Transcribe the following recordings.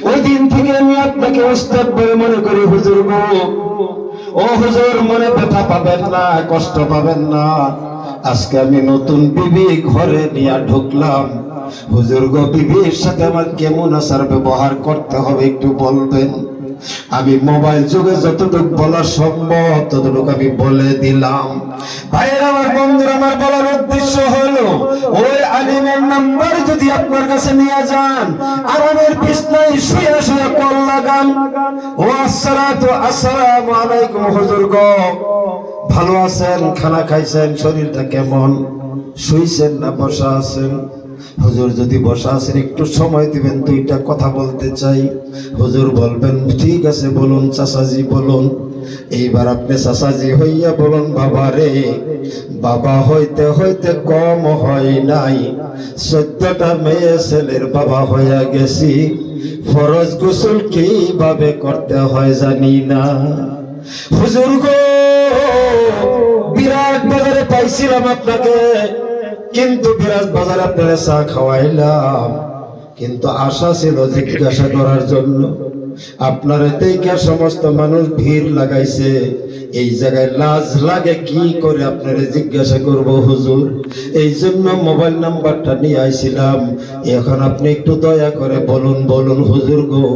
ওই দিন থেকে আমি আপনাকে উস্তাদ বলে মনে করি। হুজুর গো, ও হুজুর, মনে ব্যথা পাবেন না, কষ্ট পাবেন না। আজকে আমি নতুন বিবি ঘরে নিয়ে ঢুকলাম। হুজুর গো, বিবির সাথে আমার কেমন আচার ব্যবহার করতে হবে একটু বলবেন। আমি মোবাইল যুগে যতটুকু বলা সম্ভব ততটুকু আমি বলে দিলাম। ভাইয়ের আমার, বন্ধুরা আমার, বলার উদ্দেশ্য হলো ওই আলিমের নাম্বার যদি আপনার কাছে নিয়ে যান, আরামের বিছনায় শুয়ে শুয়ে কল লাগান, ও আসসালামু আলাইকুম হুজুর গো, ভালো আছেন, খানা খাইছেন, শরীরটা কেমন, শুইছেন না বসা আছেন? হুজুর যদি বসা আছেন একটু সময় দিবেন, দুইটা কথা বলতে চাই। হুজুর বলবেন ঠিক আছে, বলুন চাচাজি বলুন। এইবার আপনি চাচাজি হইয়া বলুন, বাবা রে, বাবা হইতে হইতে কম হয় নাই, 14টা মেয়ে ছেলের বাবা হইয়া গেছি, ফরজ গোসল কিভাবে করতে হয় জানি না। হুজুর গো, বিরাট বাজারে পাইছিলাম আপনাকে, কিন্তু বিরাট বাজারে আপনারা চা খাওয়াইলাম, কিন্তু আশা ছিল জিজ্ঞাসা করার জন্য। আপনার দেখে সমস্ত মানুষ ভিড় লাগাইছে, এই জায়গায় লাজ লাগে কি করে আপনারা জিজ্ঞাসা করব হুজুর। এই জন্য মোবাইল নাম্বারটা নিয়ে আইছিলাম। এখন আপনি একটু দয়া করে বলুন, বলুন হুজুর গো,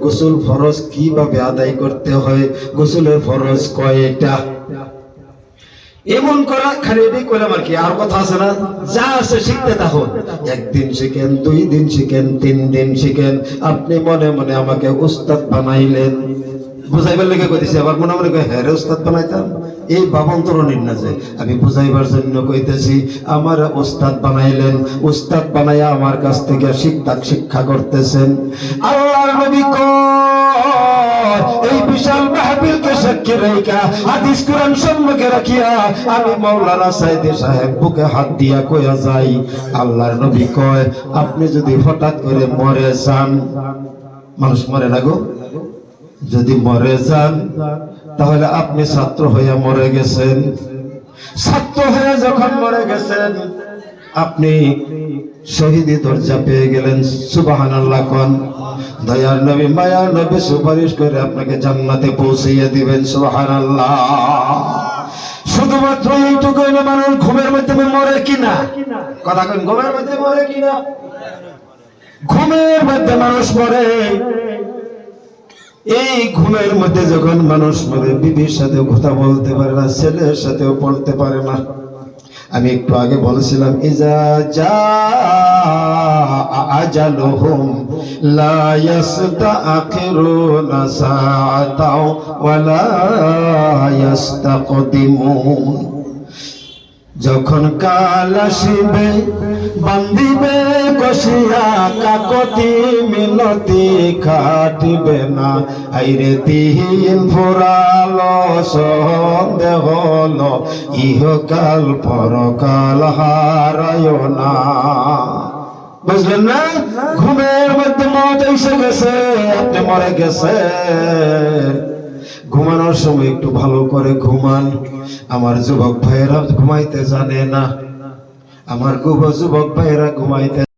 গোসল ফরজ কিভাবে আদায় করতে হয়, গোসলের ফরজ কয়টা? এমন করা খালি করলাম আর কি, আর কথা আছে না? যা আছে শিখতে থাকুন। একদিন শিখেন, 2 দিন শিখেন, 3 দিন শিখেন। আপনি মনে মনে আমাকে উস্তাদ বানাইলেন। বুঝাইবার লেগে কইতেছি, আবার মনে মনে কই হ্যাঁ রে উস্তাদ বানাইতাম। এই বাবন্তরণীর না যে আমি বুঝাইবার জন্য কইতেছি, আমার উস্তাদ বানাইলেন। উস্তাদ বানাইয়া আমার কাছ থেকে শিক্ষা করতেছেন। আল্লাহর নবী এই বিশাল মাহফিলকে সাক্ষী রেখা, হাদিস কোরআন সম্মুখে রাখিয়া আমি মাওলানা সাইদি সাহেব বুকে হাত দিয়া কইয়া যাই, আল্লাহর নবী কয়, আপনি যদি হঠাৎ করে মরে যান, মানুষ মরে না গো, যদি মরে যান তাহলে আপনি ছাত্র হইয়া মরে গেছেন। ছাত্র হয়ে যখন মরে গেছেন, আপনি শহীদি দরজা পেয়ে গেলেন। সুবহানাল্লাহ কোন। দয়ার নবী, মায়ার নবী সুপারিশ করে আপনাকে জান্নাতে পৌঁছিয়ে দিবেন। সুবহানাল্লাহ। শুধুমাত্র এইটুকুই না, মানুষ ঘুমের মধ্যে মরে কিনা, কথা কেন, ঘুমের মধ্যে মরে কিনা? ঘুমের মধ্যে মানুষ মরে। এই ঘুমের মধ্যে যখন মানুষ মরে, বিবির সাথে কথা বলতে পারে না, ছেলের সাথেও পড়তে পারে না। আমি একটু আগে বলেছিলাম, ইজা জা আজালুহুম লা ইস্তাখিরুনা সাআতাও ওয়া লা ইস্তাকদিমুন। যখন কাল আসিবে বান্ধিবে কষিয়া, কাকতি মিনতি খাটিবে না। আইরে দিন ফুরালো সন্দেহ হলো, ইহকাল পরকাল হারায়ো না। বুঝলেন না? ঘুমের মধ্যে মত এসে গেছে, আপনি মরে গেছেন। ঘুমানোর সময় একটু ভালো করে ঘুমান। আমার যুবক ভাইয়েরা ঘুমাইতে জানে না, আমার যুবক ভাইয়েরা ঘুমাইতে